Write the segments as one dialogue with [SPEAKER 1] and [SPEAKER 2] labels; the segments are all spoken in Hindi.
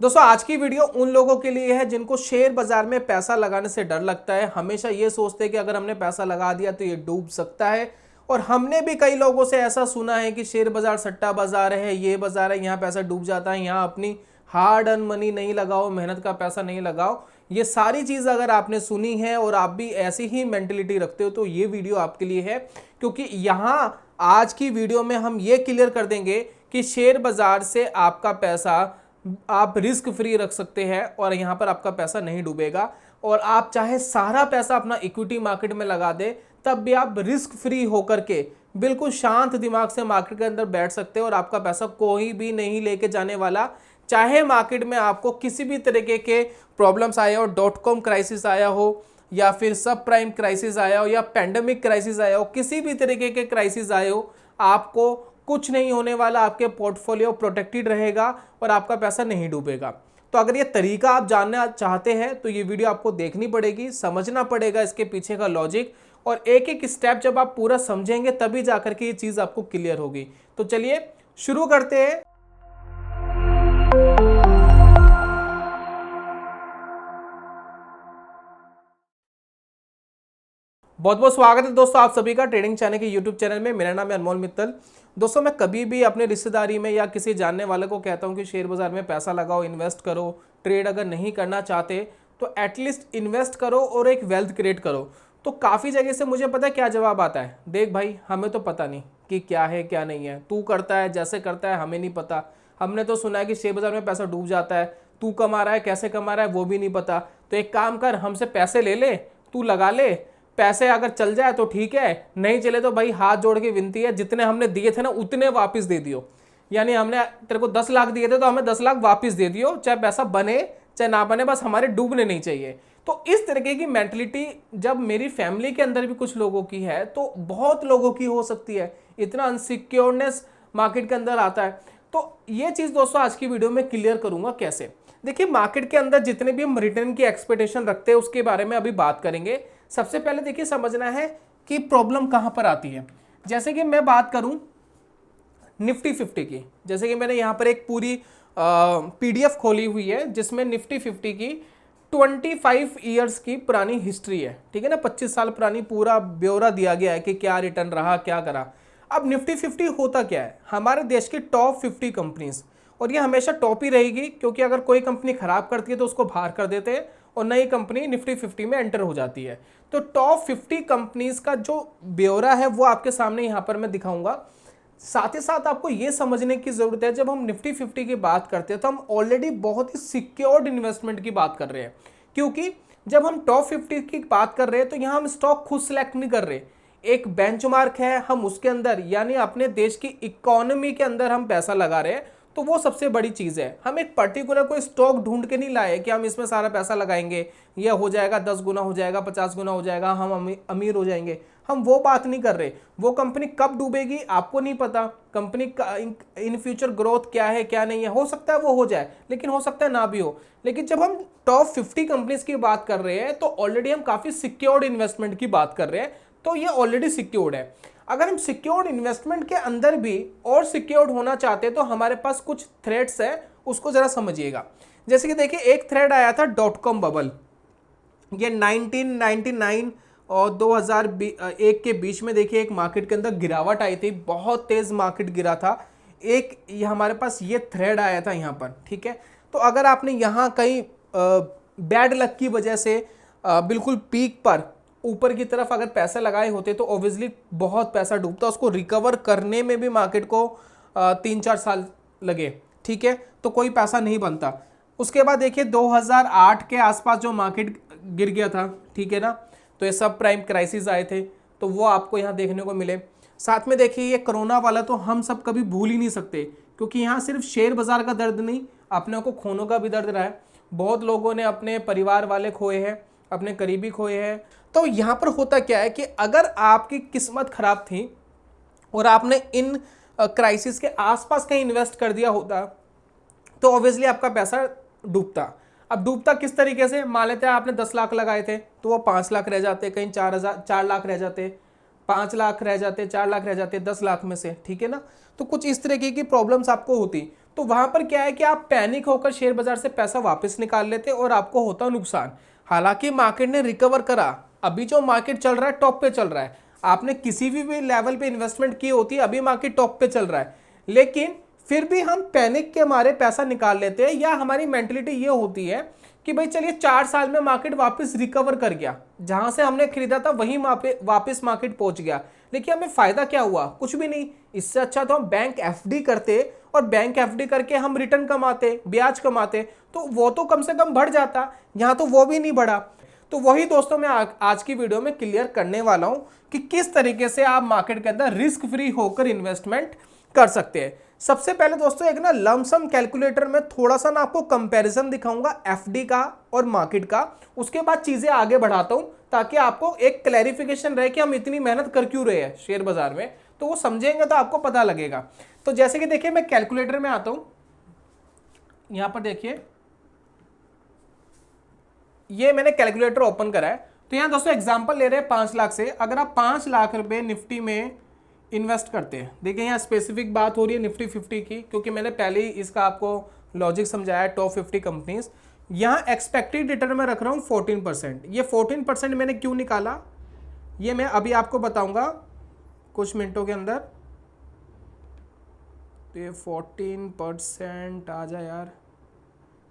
[SPEAKER 1] दोस्तों आज की वीडियो उन लोगों के लिए है जिनको शेयर बाजार में पैसा लगाने से डर लगता है। हमेशा ये सोचते हैं कि अगर हमने पैसा लगा दिया तो ये डूब सकता है। और हमने भी कई लोगों से ऐसा सुना है कि शेयर बाजार सट्टा बाजार है, ये बाजार है, यहाँ पैसा डूब जाता है, यहाँ अपनी हार्ड अर्न मनी नहीं लगाओ, मेहनत का पैसा नहीं लगाओ। ये सारी चीज़ अगर आपने सुनी है और आप भी ऐसी ही मेंटेलिटी रखते हो तो ये वीडियो आपके लिए है, क्योंकि यहाँ आज की वीडियो में हम ये क्लियर कर देंगे कि शेयर बाजार से आपका पैसा आप रिस्क फ्री रख सकते हैं और यहाँ पर आपका पैसा नहीं डूबेगा। और आप चाहे सारा पैसा अपना इक्विटी मार्केट में लगा दे तब भी आप रिस्क फ्री होकर के बिल्कुल शांत दिमाग से मार्केट के अंदर बैठ सकते हो और आपका पैसा कोई भी नहीं लेके जाने वाला। चाहे मार्केट में आपको किसी भी तरीके के प्रॉब्लम्स आए हो, .com क्राइसिस आया हो या फिर सब प्राइम क्राइसिस आया हो या पैंडेमिक क्राइसिस आया हो, किसी भी तरीके के क्राइसिस आए हो, आपको कुछ नहीं होने वाला। आपके पोर्टफोलियो प्रोटेक्टेड रहेगा और आपका पैसा नहीं डूबेगा। तो अगर ये तरीका आप जानना चाहते हैं तो ये वीडियो आपको देखनी पड़ेगी, समझना पड़ेगा इसके पीछे का लॉजिक, और एक एक स्टेप जब आप पूरा समझेंगे तभी जाकर के ये चीज़ आपको क्लियर होगी। तो चलिए शुरू करते हैं। बहुत बहुत स्वागत है दोस्तों आप सभी का ट्रेडिंग चैनल के यूट्यूब चैनल में। मेरा नाम है अनमोल मित्तल। दोस्तों मैं कभी भी अपने रिश्तेदारी में या किसी जानने वाले को कहता हूं कि शेयर बाजार में पैसा लगाओ, इन्वेस्ट करो। ट्रेड अगर नहीं करना चाहते तो एटलीस्ट इन्वेस्ट करो और एक वेल्थ क्रिएट करो। तो काफ़ी जगह से मुझे पता है क्या जवाब आता है, देख भाई हमें तो पता नहीं कि क्या है क्या नहीं है, तू करता है जैसे करता है हमें नहीं पता। हमने तो सुना है कि शेयर बाजार में पैसा डूब जाता है, तू कमा रहा है कैसे कमा रहा है वो भी नहीं पता। तो एक काम कर, हमसे पैसे ले ले, तू लगा ले, पैसे अगर चल जाए तो ठीक है, नहीं चले तो भाई हाथ जोड़ के विनती है, जितने हमने दिए थे ना उतने वापस दे दियो। यानी हमने तेरे को 10 लाख दिए थे तो हमें 10 लाख वापस दे दियो, चाहे पैसा बने चाहे ना बने, बस हमारे डूबने नहीं चाहिए। तो इस तरीके की मेंटलिटी जब मेरी फैमिली के अंदर भी कुछ लोगों की है तो बहुत लोगों की हो सकती है। इतना अनसिक्योरनेस मार्केट के अंदर आता है। तो ये चीज़ दोस्तों आज की वीडियो में क्लियर करूंगा कैसे। देखिए मार्केट के अंदर जितने भी हम रिटर्न की एक्सपेक्टेशन रखते हैं उसके बारे में अभी बात करेंगे। सबसे पहले देखिए समझना है कि प्रॉब्लम कहां पर आती है। जैसे कि मैं बात करूं निफ्टी 50 की, जैसे कि मैंने यहां पर एक पूरी पीडीएफ खोली हुई है जिसमें निफ्टी 50 की 25 ईयर्स की पुरानी हिस्ट्री है, ठीक है ना, 25 साल पुरानी पूरा ब्यौरा दिया गया है कि क्या रिटर्न रहा क्या करा। अब निफ्टी 50 होता क्या है, हमारे देश की टॉप 50 कंपनीज, और ये हमेशा टॉप ही रहेगी क्योंकि अगर कोई कंपनी खराब करती है तो उसको बाहर कर देते हैं और नई कंपनी निफ्टी 50 में एंटर हो जाती है। तो टॉप 50 कंपनीज का जो ब्यौरा है वो आपके सामने यहाँ पर मैं दिखाऊंगा। साथ ही साथ आपको ये समझने की जरूरत है जब हम निफ्टी 50 की बात करते हैं तो हम ऑलरेडी बहुत ही सिक्योर्ड इन्वेस्टमेंट की बात कर रहे हैं, क्योंकि जब हम टॉप 50 की बात कर रहे हैं तो यहाँ हम स्टॉक खुद सिलेक्ट नहीं कर रहे, एक बेंचमार्क है, हम उसके अंदर यानी अपने देश की इकोनॉमी के अंदर हम पैसा लगा रहे हैं। तो वो सबसे बड़ी चीज़ है। हम एक पर्टिकुलर कोई स्टॉक ढूंढ के नहीं लाए कि हम इसमें सारा पैसा लगाएंगे, यह हो जाएगा 10 गुना हो जाएगा, 50 गुना हो जाएगा, हम अमीर हो जाएंगे। हम वो बात नहीं कर रहे। वो कंपनी कब डूबेगी आपको नहीं पता, कंपनी का इन फ्यूचर ग्रोथ क्या है क्या नहीं है, हो सकता है वो हो जाए लेकिन हो सकता है ना भी हो। लेकिन जब हम टॉप 50 कंपनीज की बात कर रहे हैं तो ऑलरेडी हम काफ़ी सिक्योर्ड इन्वेस्टमेंट की बात कर रहे हैं, तो ये ऑलरेडी सिक्योर्ड है। अगर हम सिक्योर्ड इन्वेस्टमेंट के अंदर भी और सिक्योर्ड होना चाहते हैं तो हमारे पास कुछ थ्रेड्स है, उसको जरा समझिएगा। जैसे कि देखिए एक थ्रेड आया था .com बबल, ये 1999 और 2001 के बीच में देखिए एक मार्केट के अंदर गिरावट आई थी, बहुत तेज मार्केट गिरा था। एक ये हमारे पास ये थ्रेड आया था यहाँ पर, ठीक है। तो अगर आपने यहाँ कहीं बैड लक की वजह से बिल्कुल पीक पर ऊपर की तरफ अगर पैसा लगाए होते तो ऑब्वियसली बहुत पैसा डूबता, उसको रिकवर करने में भी मार्केट को 3-4 साल लगे, ठीक है, तो कोई पैसा नहीं बनता। उसके बाद देखिए 2008 के आसपास जो मार्केट गिर गया था, ठीक है ना, तो ये सब प्राइम क्राइसिस आए थे तो वो आपको यहाँ देखने को मिले। साथ में देखिए ये कोरोना वाला तो हम सब कभी भूल ही नहीं सकते, क्योंकि यहाँ सिर्फ शेयर बाजार का दर्द नहीं, अपने को खोनों का भी दर्द रहा है। बहुत लोगों ने अपने परिवार वाले खोए हैं, अपने करीबी खोए हैं। तो यहाँ पर होता क्या है कि अगर आपकी किस्मत खराब थी और आपने इन क्राइसिस के आसपास कहीं इन्वेस्ट कर दिया होता तो ऑब्वियसली आपका पैसा डूबता। अब डूबता किस तरीके से, मान लेते हैं आपने 10 लाख लगाए थे तो वो 5 लाख रह जाते, कहीं 4 लाख रह जाते, 5 लाख रह जाते, 4 लाख रह जाते 10 लाख में से, ठीक है ना। तो कुछ इस तरीके की प्रॉब्लम्स आपको होती। तो वहां पर क्या है कि आप पैनिक होकर शेयर बाजार से पैसा वापस निकाल लेते और आपको होता नुकसान। हालांकि मार्केट ने रिकवर करा, अभी जो मार्केट चल रहा है टॉप पे चल रहा है, आपने किसी भी लेवल पे इन्वेस्टमेंट की होती है, अभी मार्केट टॉप पे चल रहा है, लेकिन फिर भी हम पैनिक के मारे पैसा निकाल लेते हैं, या हमारी मेंटलिटी ये होती है कि भाई चलिए 4 साल में मार्केट वापस रिकवर कर गया, जहां से हमने खरीदा था वहीं वापस मार्केट पहुंच गया, लेकिन हमें फायदा क्या हुआ? कुछ भी नहीं। इससे अच्छा तो हम बैंक एफडी करते और बैंक एफडी करके हम रिटर्न कमाते, ब्याज कमाते, तो वो तो कम से कम बढ़ जाता। यहाँ तो वो भी नहीं बढ़ा। तो वही दोस्तों मैं आज की वीडियो में क्लियर करने वाला हूं कि किस तरीके से आप मार्केट के अंदर रिस्क फ्री होकर इन्वेस्टमेंट कर सकते हैं। सबसे पहले दोस्तों एक ना लमसम कैलकुलेटर में थोड़ा सा ना आपको कंपैरिजन दिखाऊंगा एफडी का और मार्केट का, उसके बाद चीजें आगे बढ़ाता हूं ताकि आपको एक क्लैरिफिकेशन रहे कि हम इतनी मेहनत कर क्यों रहे हैं शेयर बाजार में, तो वो समझेंगे तो आपको पता लगेगा। तो जैसे कि देखिए मैं कैलकुलेटर में आता हूं, यहां पर देखिए ये मैंने कैलकुलेटर ओपन करा है। तो यहां दोस्तों एग्जांपल ले रहे हैं 5 लाख से। अगर आप 5 लाख रुपए निफ्टी में इन्वेस्ट करते हैं, देखिए यहाँ स्पेसिफिक बात हो रही है निफ्टी 50 की, क्योंकि मैंने पहले ही इसका आपको लॉजिक समझाया टॉप 50 कंपनीज। यहाँ एक्सपेक्टेड रिटर्न में रख रहा हूँ 14%। ये 14% मैंने क्यों निकाला ये मैं अभी आपको बताऊंगा कुछ मिनटों के अंदर। तो ये 14% आ जाए यार,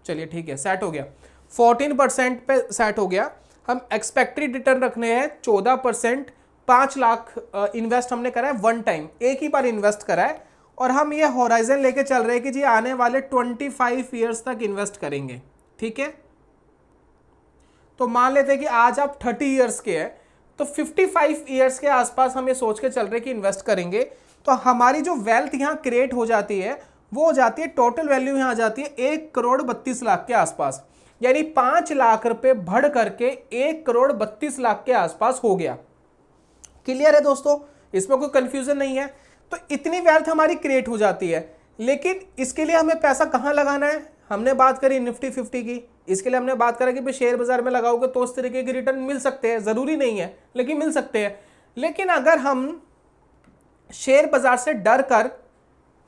[SPEAKER 1] चलिए ठीक है, सेट हो गया, 14% पे सेट हो गया। हम एक्सपेक्टेड रिटर्न रखने हैं 14%। 5 लाख इन्वेस्ट हमने करा है वन टाइम, एक ही बार इन्वेस्ट करा है, और हम ये होराइजन लेके चल रहे हैं कि जी आने वाले 25 ईयर्स तक इन्वेस्ट करेंगे। ठीक है, तो मान लेते हैं कि आज आप 30 ईयर्स के हैं, तो 55 ईयर्स के आसपास हम ये सोच के चल रहे हैं कि इन्वेस्ट करेंगे। तो हमारी जो वेल्थ यहाँ क्रिएट हो जाती है वो हो जाती है, टोटल वैल्यू यहाँ आ जाती है 1,32,00,000 के आसपास, यानी 5 लाख रुपए बढ़ करके 1,32,00,000 के आसपास हो गया। क्लियर है दोस्तों, इसमें कोई कंफ्यूजन नहीं है। तो इतनी वेल्थ हमारी क्रिएट हो जाती है, लेकिन इसके लिए हमें पैसा कहां लगाना है? हमने बात करी निफ्टी 50 की, इसके लिए हमने बात करा कि भाई शेयर बाजार में लगाओगे तो उस तरीके के रिटर्न मिल सकते हैं, जरूरी नहीं है लेकिन मिल सकते हैं। लेकिन अगर हम शेयर बाजार से डर कर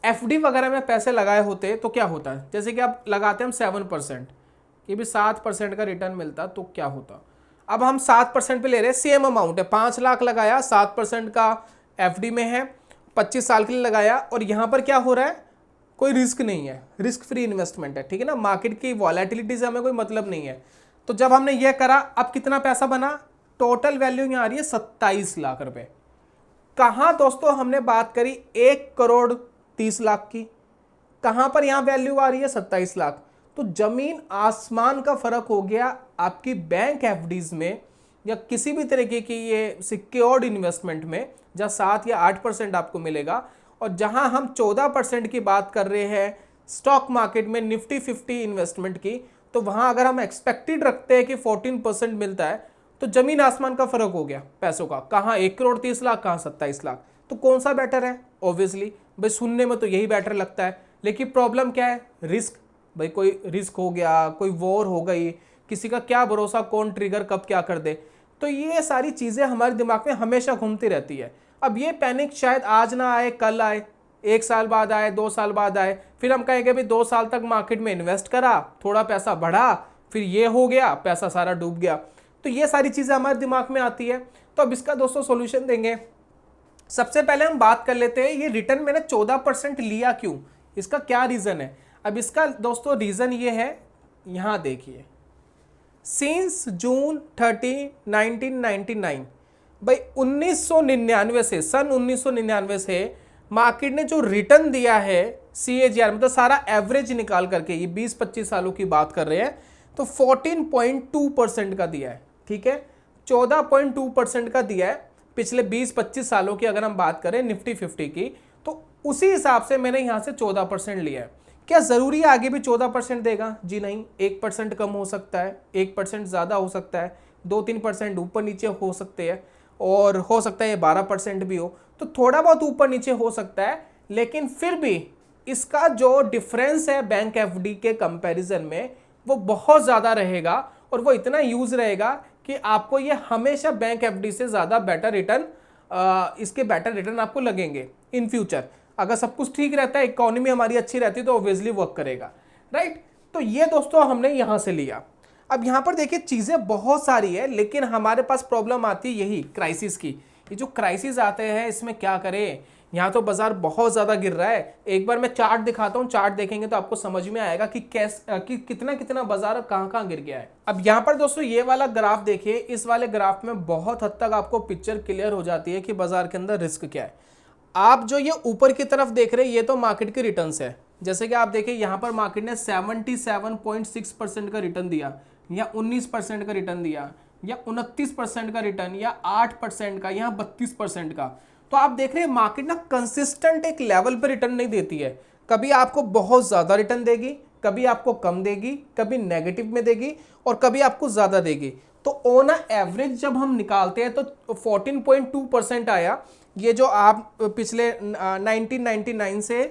[SPEAKER 1] एफडी वगैरह में पैसे लगाए होते तो क्या होता है? जैसे कि आप लगाते हैं हम 7% कि भी 7% का रिटर्न मिलता तो क्या होता? अब हम 7% पे ले रहे हैं, सेम अमाउंट है, 5 लाख लगाया, 7% का एफडी में है, 25 साल के लिए लगाया, और यहां पर क्या हो रहा है? कोई रिस्क नहीं है, रिस्क फ्री इन्वेस्टमेंट है। ठीक है ना, मार्केट की वॉलेटिलिटी से हमें कोई मतलब नहीं है। तो जब हमने ये करा, अब कितना पैसा बना? टोटल वैल्यू यहां आ रही है 27 लाख रुपए। कहां दोस्तों हमने बात करी 1,30,00,000 की, कहां पर यहां वैल्यू आ रही है 27 लाख। तो जमीन आसमान का फर्क हो गया आपकी बैंक एफडीज में या किसी भी तरीके की ये सिक्योर्ड इन्वेस्टमेंट में, जहां 7 या 8% आपको मिलेगा, और जहां हम 14% की बात कर रहे हैं स्टॉक मार्केट में निफ्टी 50 इन्वेस्टमेंट की, तो वहां अगर हम एक्सपेक्टेड रखते हैं कि 14% मिलता है, तो जमीन आसमान का फर्क हो गया पैसों का। कहां 1,30,00,000, कहां 27 लाख। तो कौन सा बेटर है? ऑब्वियसली भाई सुनने में तो यही बेटर लगता है, लेकिन प्रॉब्लम क्या है? रिस्क। भाई कोई रिस्क हो गया, कोई वॉर हो गई, किसी का क्या भरोसा, कौन ट्रिगर कब क्या कर दे। तो ये सारी चीजें हमारे दिमाग में हमेशा घूमती रहती है। अब ये पैनिक शायद आज ना आए, कल आए, 1 साल बाद आए, 2 साल बाद आए, फिर हम कहेंगे भाई 2 साल तक मार्केट में इन्वेस्ट करा, थोड़ा पैसा बढ़ा, फिर ये हो गया, पैसा सारा डूब गया। तो ये सारी चीजें हमारे दिमाग में आती है। तो अब इसका दोस्तों सॉल्यूशन देंगे। सबसे पहले हम बात कर लेते हैं ये रिटर्न मैंने 14% लिया क्यों, इसका क्या रीजन है। अब इसका दोस्तों रीजन ये है, यहां देखिए, सिंस जून 30, 1999, भाई 1999 से, सन 1999 से मार्केट ने जो रिटर्न दिया है CAGR, मतलब सारा एवरेज निकाल करके, ये 20-25 सालों की बात कर रहे हैं, तो 14.2% का दिया है। ठीक है, 14.2% का दिया है पिछले 20-25 सालों की अगर हम बात करें निफ्टी 50 की, तो उसी हिसाब से मैंने यहां से 14% लिया है। क्या जरूरी है आगे भी 14% देगा? जी नहीं, 1% कम हो सकता है, 1% ज्यादा हो सकता है, 2-3% ऊपर नीचे हो सकते हैं, और हो सकता है 12% भी हो, तो थोड़ा बहुत ऊपर नीचे हो सकता है। लेकिन फिर भी इसका जो डिफरेंस है बैंक एफडी के कंपैरिजन में वो बहुत ज्यादा रहेगा, और वो इतना यूज रहेगा कि आपको ये हमेशा बैंक एफडी से ज्यादा बेटर रिटर्न, इसके बेटर रिटर्न आपको लगेंगे इन फ्यूचर। अगर सब कुछ ठीक रहता है, इकोनॉमी हमारी अच्छी रहती है, तो ऑब्वियसली वर्क करेगा, राइट। तो ये दोस्तों हमने यहाँ से लिया। अब यहाँ पर देखिए चीज़ें बहुत सारी है, लेकिन हमारे पास प्रॉब्लम आती है यही क्राइसिस की। ये जो क्राइसिस आते हैं इसमें क्या करें, यहाँ तो बाजार बहुत ज़्यादा गिर रहा है। एक बार मैं चार्ट दिखाता हूँ, चार्ट देखेंगे तो आपको समझ में आएगा कि कितना कितना बाजार कहाँ कहाँ गिर गया है। अब यहाँ पर दोस्तों ये वाला ग्राफ देखिए, इस वाले ग्राफ में बहुत हद तक आपको पिक्चर क्लियर हो जाती है कि बाजार के अंदर रिस्क क्या है। आप जो ये ऊपर की तरफ देख रहे हैं ये तो मार्केट के रिटर्न्स है। जैसे कि आप देखिए यहाँ पर मार्केट ने 77.6% का रिटर्न दिया, या 19% का रिटर्न दिया, या 29% का रिटर्न, या 8% का, यहाँ 32% का। तो आप देख रहे हैं मार्केट ना कंसिस्टेंट एक लेवल पर रिटर्न नहीं देती है। कभी आपको बहुत ज़्यादा रिटर्न देगी, कभी आपको कम देगी, कभी नेगेटिव में देगी, और कभी आपको ज़्यादा देगी। तो ऑन एवरेज जब हम निकालते हैं तो 14.2% आया। ये जो आप पिछले 1999 से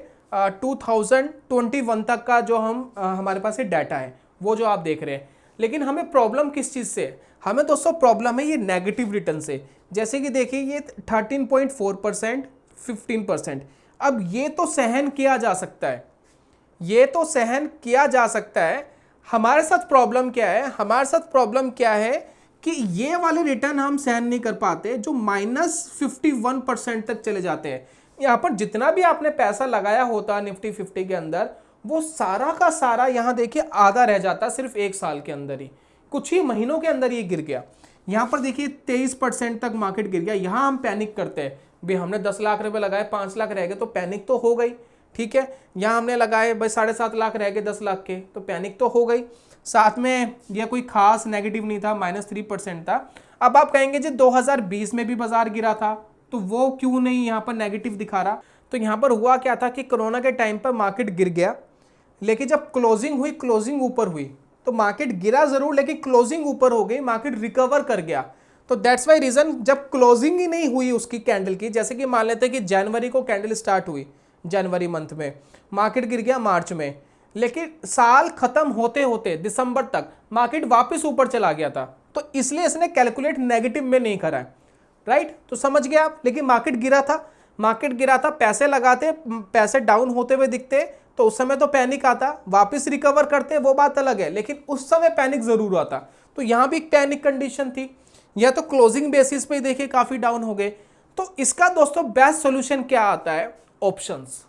[SPEAKER 1] 2021 तक का जो हमारे पास ये डाटा है वो जो आप देख रहे हैं। लेकिन हमें प्रॉब्लम किस चीज़ से, हमें दोस्तों प्रॉब्लम है ये नेगेटिव रिटर्न से। जैसे कि देखिए ये 13.4%, 15%। अब ये तो सहन किया जा सकता है, ये तो सहन किया जा सकता है। हमारे साथ प्रॉब्लम क्या है, हमारे साथ प्रॉब्लम क्या है कि ये वाले रिटर्न हम सहन नहीं कर पाते जो -51% तक चले जाते हैं। यहाँ पर जितना भी आपने पैसा लगाया होता है निफ्टी 50 के अंदर, वो सारा का सारा यहाँ देखिए आधा रह जाता सिर्फ एक साल के अंदर ही, कुछ ही महीनों के अंदर ये गिर गया। यहाँ पर देखिए 23% तक मार्केट गिर गया। यहाँ हम पैनिक करते हैं, भाई हमने 10 लाख रुपए लगाए, 5 लाख रह गए, तो पैनिक तो हो गई, ठीक है। यहाँ हमने लगाए भाई 7.5 लाख रह गए 10 लाख के, तो पैनिक तो हो गई। साथ में यह कोई खास नेगेटिव नहीं था, -3% था। अब आप कहेंगे जी 2020 में भी बाजार गिरा था, तो वो क्यों नहीं यहाँ पर नेगेटिव दिखा रहा। तो यहाँ पर हुआ क्या था कि कोरोना के टाइम पर मार्केट गिर गया, लेकिन जब क्लोजिंग हुई, क्लोजिंग ऊपर हुई, तो मार्केट गिरा जरूर लेकिन क्लोजिंग ऊपर हो गई, मार्केट रिकवर कर गया। तो दैट्स वाई रीजन, जब क्लोजिंग ही नहीं हुई उसकी कैंडल की, जैसे कि मान लेते हैं कि जनवरी को कैंडल स्टार्ट हुई, जनवरी मंथ में मार्केट गिर गया मार्च में, लेकिन साल खत्म होते होते दिसंबर तक मार्केट वापस ऊपर चला गया था। तो इसलिए इसने कैलकुलेट नेगेटिव में नहीं करा है, राइट। तो समझ गए आप। लेकिन मार्केट गिरा था, मार्केट गिरा था, पैसे लगाते, पैसे डाउन होते हुए दिखते तो उस समय तो पैनिक आता, वापस रिकवर करते वो बात अलग है, लेकिन उस समय पैनिक जरूर आता। तो यहां भी एक पैनिक कंडीशन थी, या तो क्लोजिंग बेसिस पे देखिए काफी डाउन हो गए। तो इसका दोस्तों बेस्ट सॉल्यूशन क्या आता है, ऑप्शंस।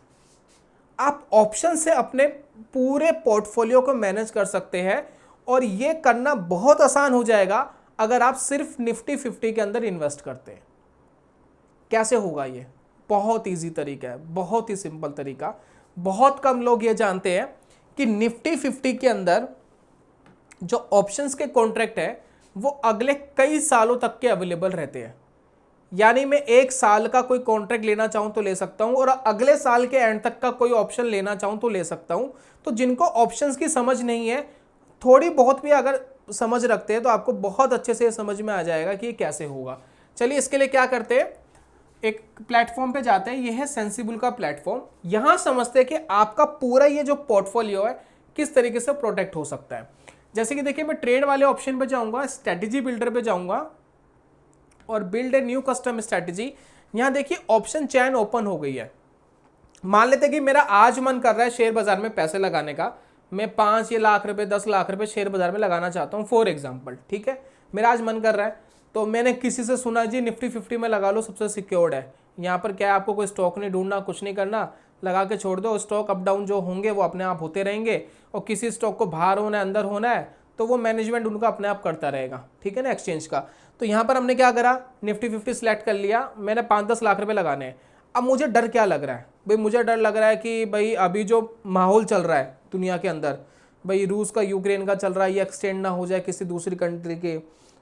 [SPEAKER 1] आप ऑप्शन से अपने पूरे पोर्टफोलियो को मैनेज कर सकते हैं, और ये करना बहुत आसान हो जाएगा अगर आप सिर्फ निफ्टी 50 के अंदर इन्वेस्ट करते हैं। कैसे होगा ये, बहुत इजी तरीका है, बहुत ही सिंपल तरीका। बहुत कम लोग ये जानते हैं कि निफ्टी 50 के अंदर जो ऑप्शंस के कॉन्ट्रैक्ट है वो अगले कई सालों तक के अवेलेबल रहते हैं। यानी मैं एक साल का कोई कॉन्ट्रैक्ट लेना चाहूं तो ले सकता हूं, और अगले साल के एंड तक का कोई ऑप्शन लेना चाहूं तो ले सकता हूं। तो जिनको ऑप्शंस की समझ नहीं है, थोड़ी बहुत भी अगर समझ रखते हैं तो आपको बहुत अच्छे से समझ में आ जाएगा कि ये कैसे होगा। चलिए इसके लिए क्या करते हैं, एक प्लेटफॉर्म पे जाते हैं, ये है सेंसिबल का प्लेटफॉर्म। यहां समझते हैं कि आपका पूरा ये जो पोर्टफोलियो है किस तरीके से प्रोटेक्ट हो सकता है। जैसे कि देखिए मैं ट्रेड वाले ऑप्शन पे जाऊंगा, स्ट्रेटेजी बिल्डर पे जाऊंगा और build a new custom strategy. यहां देखिए ऑप्शन चैन ओपन हो गई है। मान लेते हैं कि मेरा आज मन कर रहा है शेयर बाजार में पैसे लगाने का, मैं 5 लाख रुपए 10 लाख रुपए शेयर बाजार में लगाना चाहता हूं फॉर एग्जांपल, ठीक है। मेरा आज मन कर रहा है, तो मैंने किसी से सुना जी निफ्टी 50 में लगा लो, सबसे सिक्योर्ड है। यहाँ पर क्या है, आपको कोई स्टॉक नहीं ढूंढना, कुछ नहीं करना, लगा के छोड़ दो। स्टॉक अप डाउन जो होंगे वो अपने आप होते रहेंगे, और किसी स्टॉक को बाहर होना है अंदर होना है तो वो मैनेजमेंट उनका अपने आप करता रहेगा, ठीक है ना, एक्सचेंज का। तो यहाँ पर हमने क्या करा, निफ्टी 50 सेलेक्ट कर लिया, मैंने 5-10 लाख रुपए लगाने हैं। अब मुझे डर क्या लग रहा है भाई, मुझे डर लग रहा है कि भाई अभी जो माहौल चल रहा है दुनिया के अंदर, भाई रूस का यूक्रेन का चल रहा है, ये एक्सटेंड ना हो जाए किसी दूसरी कंट्री के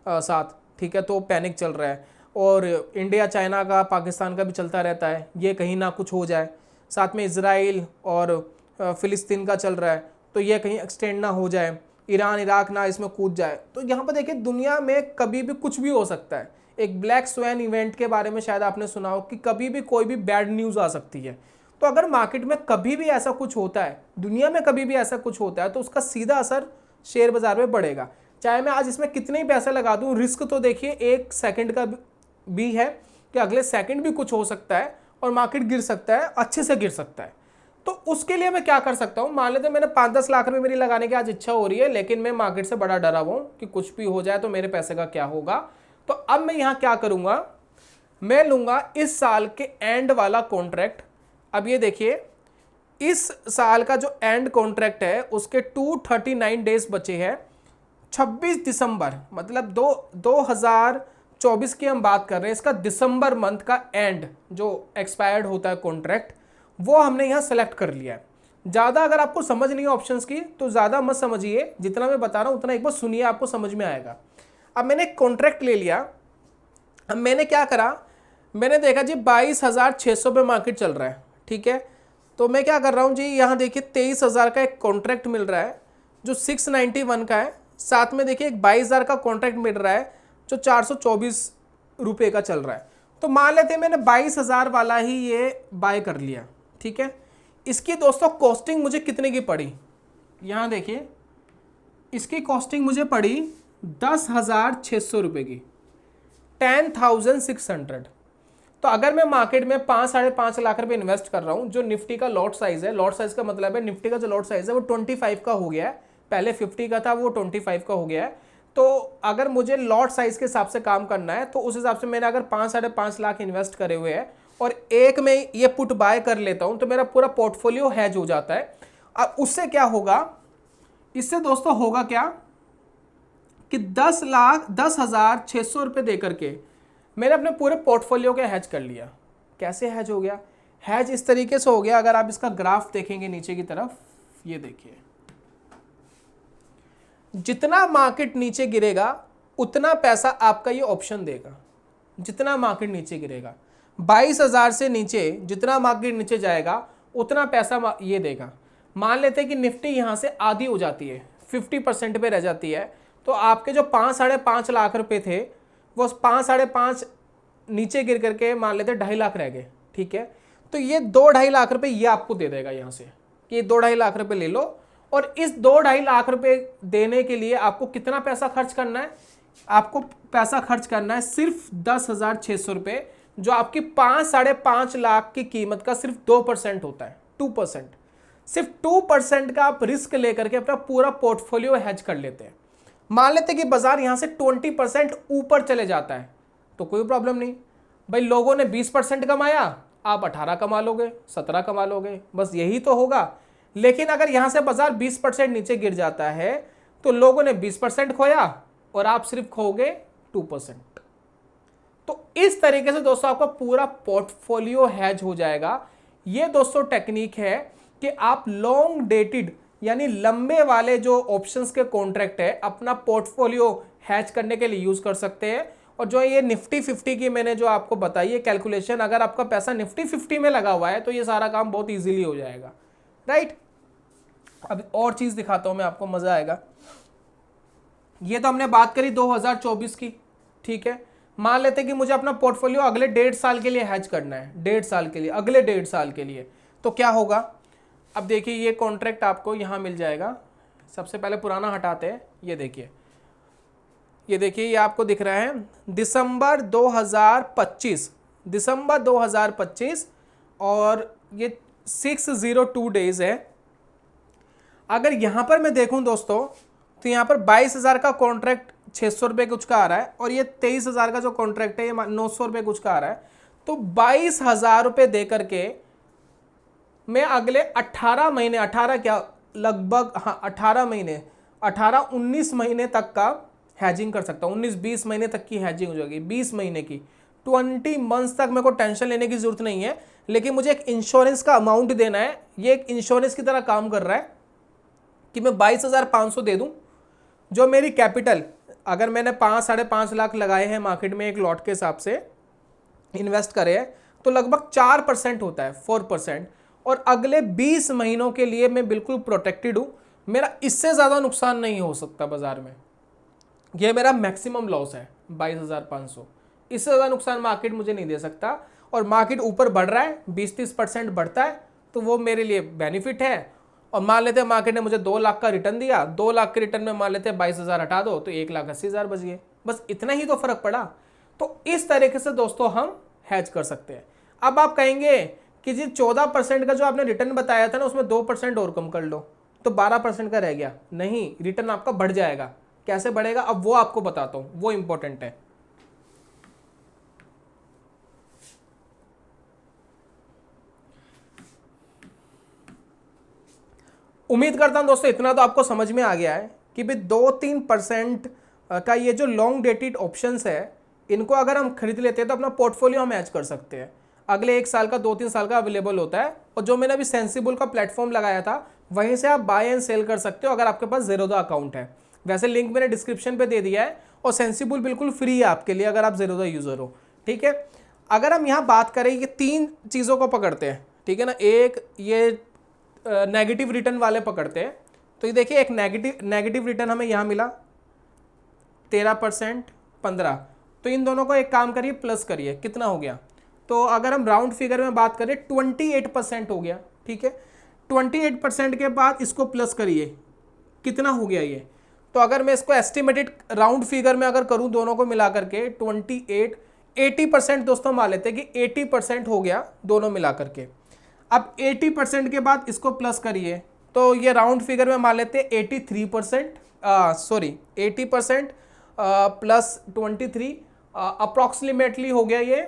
[SPEAKER 1] साथ, ठीक है, तो पैनिक चल रहा है। और इंडिया चाइना का पाकिस्तान का भी चलता रहता है, ये कहीं ना कुछ हो जाए। साथ में इजराइल और फिलिस्तीन का चल रहा है, तो ये कहीं एक्सटेंड ना हो जाए, ईरान इराक ना इसमें कूद जाए। तो यहाँ पर देखिए दुनिया में कभी भी कुछ भी हो सकता है। एक ब्लैक स्वैन इवेंट के बारे में शायद आपने सुना हो कि कभी भी कोई भी बैड न्यूज़ आ सकती है। तो अगर मार्केट में कभी भी ऐसा कुछ होता है, दुनिया में कभी भी ऐसा कुछ होता है, तो उसका सीधा असर शेयर बाजार में बढ़ेगा। चाहे मैं आज इसमें कितने ही पैसे लगा दूं, रिस्क तो देखिए 1 सेकंड का भी है कि अगले सेकंड भी कुछ हो सकता है और मार्केट गिर सकता है, अच्छे से गिर सकता है। तो उसके लिए मैं क्या कर सकता हूँ, मान लेते मैंने 5-10 लाख रुपए मेरी लगाने की आज इच्छा हो रही है, लेकिन मैं मार्केट से बड़ा डरा हुआ हूँ कि कुछ भी हो जाए तो मेरे पैसे का क्या होगा। तो अब मैं यहाँ क्या करूँगा, मैं लूँगा इस साल के एंड वाला कॉन्ट्रैक्ट। अब ये देखिए, इस साल का जो एंड कॉन्ट्रैक्ट है उसके 239 डेज बचे हैं। 26 दिसंबर मतलब 2024 की हम बात कर रहे हैं, इसका दिसंबर मंथ का एंड जो एक्सपायर्ड होता है कॉन्ट्रैक्ट, वो हमने यहाँ सेलेक्ट कर लिया है। ज़्यादा अगर आपको समझ नहीं है ऑप्शंस की तो ज़्यादा मत समझिए, जितना मैं बता रहा हूँ उतना एक बार सुनिए, आपको समझ में आएगा। अब मैंने कॉन्ट्रैक्ट ले लिया। अब मैंने क्या करा, मैंने देखा जी 22,600 पे मार्केट चल रहा है, ठीक है। तो मैं क्या कर रहा हूँ जी, यहाँ देखिए 23,000 का एक कॉन्ट्रैक्ट मिल रहा है जो 691 का है, साथ में देखिए एक 22,000 का कॉन्ट्रैक्ट मिल रहा है जो 424 रुपये का चल रहा है। तो मान लेते हैं मैंने 22,000 वाला ही ये बाय कर लिया, ठीक है। इसकी दोस्तों कॉस्टिंग मुझे कितने की पड़ी, यहाँ देखिए इसकी कॉस्टिंग मुझे पड़ी 10,600 रुपये की, 10,600। तो अगर मैं मार्केट में 5-5.5 लाख रुपए इन्वेस्ट कर रहा हूं, जो निफ्टी का लॉट साइज है, लॉट साइज का मतलब है निफ्टी का जो लॉट साइज है वो 25 का हो गया है, पहले 50 का था वो 25 का हो गया है। तो अगर मुझे लॉट साइज के हिसाब से काम करना है तो उस हिसाब से मैंने अगर 5-5.5 लाख इन्वेस्ट करे हुए हैं और एक में ये पुट बाय कर लेता हूं तो मेरा पूरा पोर्टफोलियो हैज हो जाता है। अब उससे क्या होगा, इससे दोस्तों होगा क्या कि 10,600 रुपये दे करके मैंने अपने पूरे पोर्टफोलियो के हैज कर लिया। कैसे हैज हो गया, हैज इस तरीके से हो गया, अगर आप इसका ग्राफ देखेंगे नीचे की तरफ, ये देखिए जितना मार्केट नीचे गिरेगा उतना पैसा आपका ये ऑप्शन देगा। जितना मार्केट नीचे गिरेगा 22,000 से नीचे जितना मार्केट नीचे जाएगा उतना पैसा ये देगा। मान लेते हैं कि निफ्टी यहाँ से आधी हो जाती है, 50% पे रह जाती है, तो आपके जो 5-5.5 लाख रुपए थे वो 5-5.5 नीचे गिर करके मान लेते 2.5 लाख रह गए, ठीक है। तो ये 2-2.5 लाख रुपए ये आपको दे देगा यहाँ से कि ये 2-2.5 लाख रुपए ले लो। और इस 2-2.5 लाख रुपए देने के लिए आपको कितना पैसा खर्च करना है, आपको पैसा खर्च करना है सिर्फ 10,600 रुपये, जो आपकी 5-5.5 लाख की कीमत का सिर्फ 2% होता है, 2%। सिर्फ 2% का आप रिस्क लेकर के अपना पूरा पोर्टफोलियो हैज कर लेते हैं। मान लेते हैं कि बाजार यहां से 20% ऊपर चले जाता है तो कोई प्रॉब्लम नहीं भाई, लोगों ने 20% कमाया, आप 18 कमा लोगे, 17 कमा लोगे, बस यही तो होगा। लेकिन अगर यहां से बाजार 20% नीचे गिर जाता है तो लोगों ने 20% खोया और आप सिर्फ खोगे 2%। तो इस तरीके से दोस्तों आपका पूरा पोर्टफोलियो हैज हो जाएगा। ये दोस्तों टेक्निक है कि आप लॉन्ग डेटेड यानी लंबे वाले जो ऑप्शंस के कॉन्ट्रैक्ट है अपना पोर्टफोलियो हैज करने के लिए यूज कर सकते हैं। और जो ये निफ्टी 50 की मैंने जो आपको बताई है कैलकुलेशन, अगर आपका पैसा निफ्टी 50 में लगा हुआ है तो ये सारा काम बहुत इजीली हो जाएगा, राइट। अब और चीज दिखाता हूं मैं आपको, मजा आएगा। ये तो हमने बात करी 2024 की, ठीक है। मान लेते कि मुझे अपना पोर्टफोलियो अगले 1.5 साल के लिए हैज करना है, 1.5 साल के लिए, अगले 1.5 साल के लिए, तो क्या होगा। अब देखिए ये कॉन्ट्रैक्ट आपको यहां मिल जाएगा। सबसे पहले पुराना हटाते हैं, ये देखिए ये आपको दिख रहा है दिसंबर 2025, दिसंबर 2025 और ये 602 डेज है। अगर यहां पर मैं देखूं दोस्तों तो यहां पर 22,000 का कॉन्ट्रैक्ट 600 रुपये कुछ का आ रहा है और ये 23,000 का जो कॉन्ट्रैक्ट है ये 900 रुपये कुछ का आ रहा है। तो 22,000 रुपये दे करके मैं अगले 18 महीने, 18 क्या लगभग, हाँ 18 महीने, 18-19 महीने तक का हैजिंग कर सकता हूँ। 19-20 महीने तक की हैजिंग हो जाएगी, 20 महीने की, 20 मंथ्स तक मेरे को टेंशन लेने की जरूरत नहीं है। लेकिन मुझे एक इंश्योरेंस का अमाउंट देना है, ये एक इंश्योरेंस की तरह काम कर रहा है कि मैं 22,500 दे दूं, जो मेरी कैपिटल, अगर मैंने 5-5.5 लाख लगाए हैं मार्केट में एक लॉट के हिसाब से इन्वेस्ट करे हैं तो लगभग 4% होता है, 4%। और अगले 20 महीनों के लिए मैं बिल्कुल प्रोटेक्टेड हूं, मेरा इससे ज़्यादा नुकसान नहीं हो सकता बाजार में। यह मेरा मैक्सिमम लॉस है 22,500, इससे ज़्यादा नुकसान मार्केट मुझे नहीं दे सकता। और मार्केट ऊपर बढ़ रहा है, 20-30% बढ़ता है तो वो मेरे लिए बेनिफिट है। और मान लेते हैं मार्केट ने मुझे 2 लाख का रिटर्न दिया, 2 लाख के रिटर्न में मान लेते हैं 22,000 हटा दो तो 1,80,000 बच गए, बस इतना ही तो फर्क पड़ा। तो इस तरीके से दोस्तों हम हैज कर सकते हैं। अब आप कहेंगे कि जी 14% का जो आपने रिटर्न बताया था ना, उसमें 2% और कम कर लो तो 12% का रह गया। नहीं, रिटर्न आपका बढ़ जाएगा। कैसे बढ़ेगा, अब वो आपको बताता हूं, वो इंपॉर्टेंट है। उम्मीद करता हूं दोस्तों इतना तो आपको समझ में आ गया है कि भाई 2-3% का ये जो लॉन्ग डेटेड ऑप्शंस है, इनको अगर हम खरीद लेते हैं तो अपना पोर्टफोलियो हम ऐड कर सकते हैं। अगले 1 साल का, 2-3 साल का अवेलेबल होता है। और जो मैंने अभी सेंसिबल का प्लेटफॉर्म लगाया था, वहीं से आप बाय एंड सेल कर सकते हो अगर आपके पास ज़ेरोधा अकाउंट है। वैसे लिंक मैंने डिस्क्रिप्शन पे दे दिया है, और सेंसिबल बिल्कुल फ्री है आपके लिए अगर आप ज़ेरोधा यूज़र हो। ठीक है, अगर हम यहाँ बात करें, ये 3 चीज़ों को पकड़ते हैं, ठीक है ना। एक ये नेगेटिव रिटर्न वाले पकड़ते हैं। तो ये देखिए, एक नेगेटिव रिटर्न हमें यहाँ मिला 13%, 15। तो इन दोनों को एक काम करिए, प्लस करिए, कितना हो गया। तो अगर हम राउंड फिगर में बात करें 28% हो गया। ठीक है, 28% के बाद इसको प्लस करिए, कितना हो गया ये। तो अगर मैं इसको एस्टिमेटेड राउंड फिगर में अगर करूं दोनों को मिला करके 28, 80% दोस्तों मान लेते हैं कि 80% हो गया दोनों मिला करके। अब 80% के बाद इसको प्लस करिए, तो ये राउंड फिगर में मान लेते हैं 83%, सॉरी 80% प्लस 23, अप्रॉक्सीमेटली हो गया ये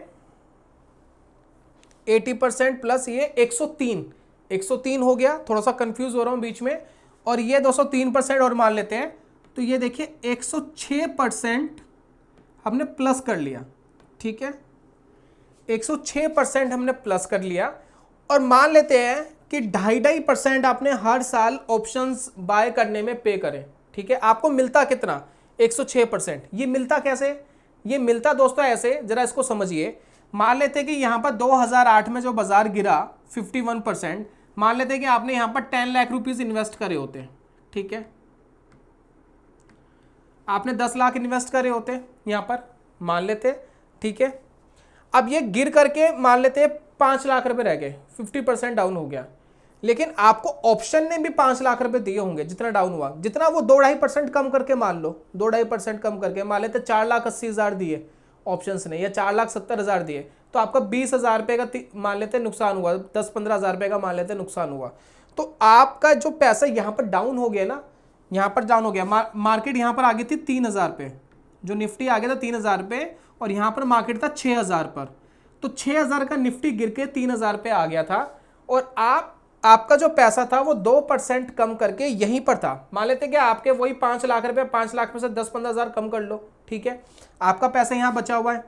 [SPEAKER 1] 80% प्लस ये 103 हो गया। थोड़ा सा कंफ्यूज हो रहा हूँ बीच में। और ये 203% और मान लेते हैं, तो ये देखिए 106% हमने प्लस कर लिया। ठीक है, 106% हमने प्लस कर लिया। और मान लेते हैं कि 2.5% आपने हर साल ऑप्शंस बाय करने में पे करें। ठीक है, आपको मिलता कितना, 106%। ये मिलता कैसे, ये मिलता दोस्तों ऐसे, जरा इसको समझिए। मान लेते हैं कि यहाँ पर 2008 में जो बाजार गिरा 51%, मान लेते हैं कि आपने यहाँ पर 10 लाख रुपीज इन्वेस्ट करे होते। ठीक है, आपने 10 लाख इन्वेस्ट करे होते यहाँ पर, मान लेते। ठीक है, अब ये गिर करके मान लेते हैं 5 लाख रुपए रह गए, 50% डाउन हो गया। लेकिन आपको ऑप्शन ने भी 5 लाख रुपए दिए होंगे जितना डाउन हुआ, जितना वो 2-2.5% कम करके मान लो, 2-2.5% कम करके मान लेते 4,80,000 दिए ऑप्शंस ने, या 4,70,000 दिए, तो आपका 20,000 रुपये का मान लेते नुकसान हुआ, 10-15,000 रुपये का मान लेते नुकसान हुआ। तो आपका जो पैसा यहाँ पर डाउन हो गया ना, यहाँ पर डाउन हो गया। मार्केट यहाँ पर आ गई थी 3,000 पे, जो निफ्टी आ गया था 3,000 पे, और यहाँ पर मार्केट था 6,000 पर। तो 6,000 का निफ्टी गिर के 3,000 पे आ गया था, और आपका जो पैसा था वो 2% कम करके यहीं पर था। मान लेते कि आपके वही 5 लाख रुपए, 5 लाख में से 10-15,000 कम कर लो। ठीक है, आपका पैसा यहाँ बचा हुआ है।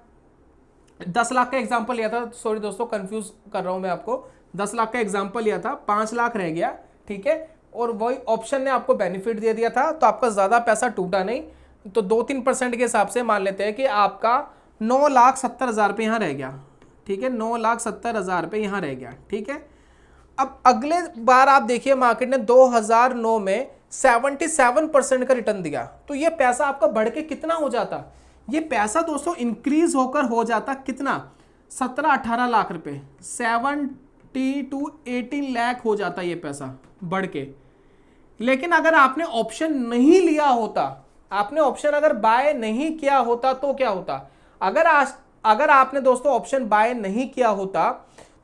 [SPEAKER 1] 10 लाख का एग्जाम्पल लिया था, सॉरी दोस्तों कंफ्यूज कर रहा हूं मैं आपको, 10 लाख का एग्जाम्पल लिया था, 5 लाख रह गया। ठीक है, और वही ऑप्शन ने आपको बेनिफिट दे दिया था, तो आपका ज्यादा पैसा टूटा नहीं। तो 2-3% के हिसाब से मान लेते हैं कि आपका 9,70,000 रुपये यहाँ रह गया। ठीक है, 9,70,000 रुपये यहाँ रह गया। ठीक है, अब अगले बार आप देखिए मार्केट ने 2009 में 77% का रिटर्न दिया, तो ये पैसा आपका बढ़ के कितना हो जाता, ये पैसा दोस्तों इंक्रीज होकर हो जाता कितना, 17-18 लाख रुपए, 17 to 18 लाख हो जाता ये पैसा बढ़ के। लेकिन अगर आपने ऑप्शन नहीं लिया होता, आपने ऑप्शन अगर बाय नहीं किया होता, तो क्या होता, अगर आपने दोस्तों ऑप्शन बाय नहीं किया होता,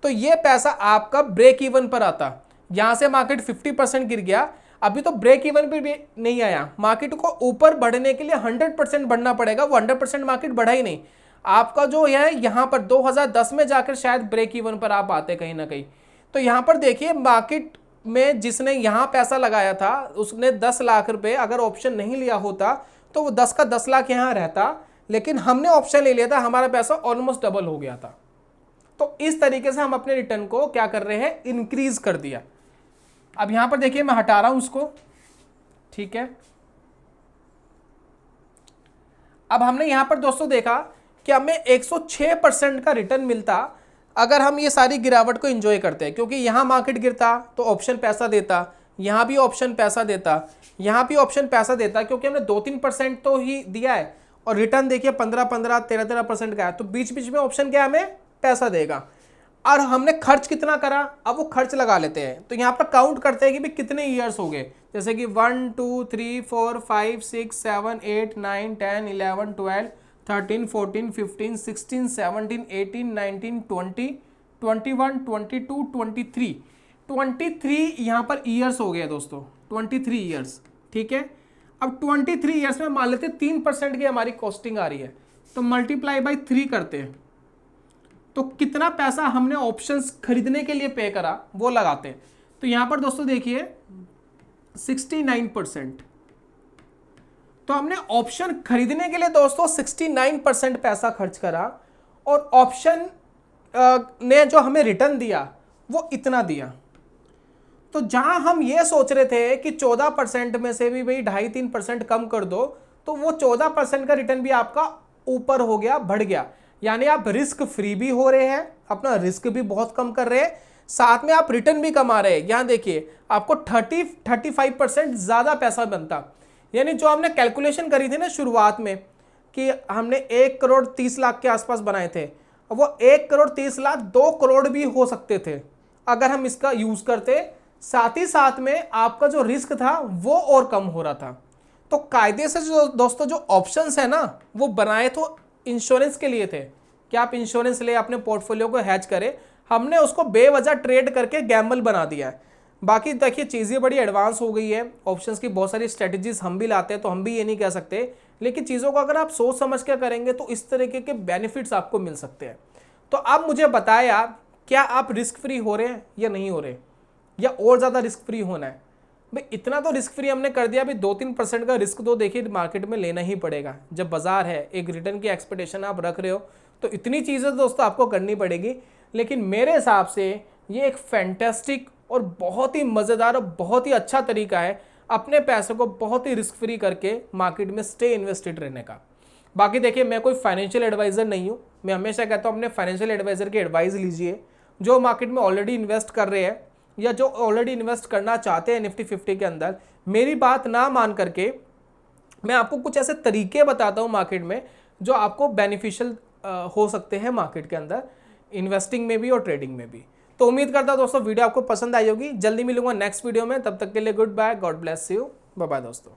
[SPEAKER 1] तो ये पैसा आपका ब्रेक इवन पर आता। यहां से मार्केट 50% गिर गया, अभी तो ब्रेक इवन पे भी नहीं आया। मार्केट को ऊपर बढ़ने के लिए 100% बढ़ना पड़ेगा, वो 100% मार्केट बढ़ा ही नहीं। आपका जो है यहां पर 2010 में जाकर शायद ब्रेक इवन पर आप आते कहीं ना कहीं। तो यहां पर देखिए मार्केट में जिसने यहां पैसा लगाया था, उसने 10 लाख रुपए अगर ऑप्शन नहीं लिया होता, तो वो 10 का 10 लाख यहां रहता। लेकिन हमने ऑप्शन ले लिया था, हमारा पैसा ऑलमोस्ट डबल हो गया था। तो इस तरीके से हम अपने रिटर्न को क्या कर रहे हैं, इंक्रीज कर दिया। अब यहां पर देखिए मैं हटा रहा हूं उसको। ठीक है, अब हमने यहां पर दोस्तों देखा कि हमें 106% का रिटर्न मिलता अगर हम ये सारी गिरावट को एंजॉय करते हैं। क्योंकि यहां मार्केट गिरता तो ऑप्शन पैसा देता, यहां भी ऑप्शन पैसा देता, यहां भी ऑप्शन पैसा देता, क्योंकि हमने 2-3% तो ही दिया है, और रिटर्न देखिए 15-15, 13-13% का है। तो बीच बीच में ऑप्शन क्या हमें पैसा देगा। और हमने खर्च कितना करा, अब वो खर्च लगा लेते हैं। तो यहाँ पर काउंट करते हैं कि भाई कितने ईयर्स हो गए, जैसे कि 1 2 3 4 5 6 7 8 9 10 11 12 13 14 15 16 17 18 19 20 21, 22, 23, 23 यहाँ पर ईयर्स हो गए दोस्तों, 23 ईयर्स, ठीक है। अब 23 ईयर्स में मान लेते 3% की हमारी कॉस्टिंग आ रही है, तो मल्टीप्लाई बाई 3 करते हैं, तो कितना पैसा हमने ऑप्शंस खरीदने के लिए पे करा वो लगाते हैं। तो यहाँ पर दोस्तों देखिए 69%, तो हमने ऑप्शन खरीदने के लिए दोस्तों 69% पैसा खर्च करा, और ऑप्शन ने जो हमें रिटर्न दिया वो इतना दिया। तो जहां हम ये सोच रहे थे कि 14% में से भी भाई 2.5-3% कम कर दो, तो वो 14% का रिटर्न भी आपका ऊपर हो गया, बढ़ गया। यानी आप रिस्क फ्री भी हो रहे हैं, अपना रिस्क भी बहुत कम कर रहे हैं, साथ में आप रिटर्न भी कमा रहे हैं। यहां देखिए आपको 35% ज्यादा पैसा बनता। यानी जो हमने कैलकुलेशन करी थी ना शुरुआत में कि हमने 1,30,00,000 के आसपास बनाए थे, वो 1,30,00,000 2 करोड़ भी हो सकते थे अगर हम इसका यूज करते। साथ ही साथ में आपका जो रिस्क था वो और कम हो रहा था। तो कायदे से जो दोस्तों जो ऑप्शंस है ना वो बनाए तो इंश्योरेंस के लिए थे कि आप इंश्योरेंस ले अपने पोर्टफोलियो को हैज करें। हमने उसको बेवजह ट्रेड करके गैम्बल बना दिया है। बाकी देखिए चीज़ें बड़ी एडवांस हो गई है, ऑप्शंस की बहुत सारी स्ट्रेटजीज हम भी लाते हैं, तो हम भी ये नहीं कह सकते, लेकिन चीज़ों को अगर आप सोच समझ के करेंगे तो इस तरीके के बेनिफिट्स आपको मिल सकते हैं। तो अब मुझे बताया क्या आप रिस्क फ्री हो रहे हैं या नहीं हो रहे, या और ज़्यादा रिस्क फ्री होना है। भाई इतना तो रिस्क फ्री हमने कर दिया, अभी 2-3% का रिस्क तो देखिए मार्केट में लेना ही पड़ेगा। जब बाजार है, एक रिटर्न की एक्सपेक्टेशन आप रख रहे हो, तो इतनी चीज़ें दोस्तों आपको करनी पड़ेगी। लेकिन मेरे हिसाब से ये एक फैंटेस्टिक और बहुत ही मज़ेदार और बहुत ही अच्छा तरीका है अपने पैसे को बहुत ही रिस्क फ्री करके मार्केट में स्टे इन्वेस्टेड रहने का। बाकी देखिए मैं कोई फाइनेंशियल एडवाइज़र नहीं हूँ, मैं हमेशा कहता हूँ अपने फाइनेंशियल एडवाइज़र की एडवाइस लीजिए, जो मार्केट में ऑलरेडी इन्वेस्ट कर रहे हैं या जो ऑलरेडी इन्वेस्ट करना चाहते हैं निफ्टी 50 के अंदर। मेरी बात ना मान करके मैं आपको कुछ ऐसे तरीके बताता हूँ मार्केट में जो आपको बेनिफिशियल हो सकते हैं मार्केट के अंदर, इन्वेस्टिंग में भी और ट्रेडिंग में भी। तो उम्मीद करता हूँ दोस्तों वीडियो आपको पसंद आई होगी। जल्दी मिलूंगा नेक्स्ट वीडियो में, तब तक के लिए goodbye, god bless you, bye bye दोस्तों।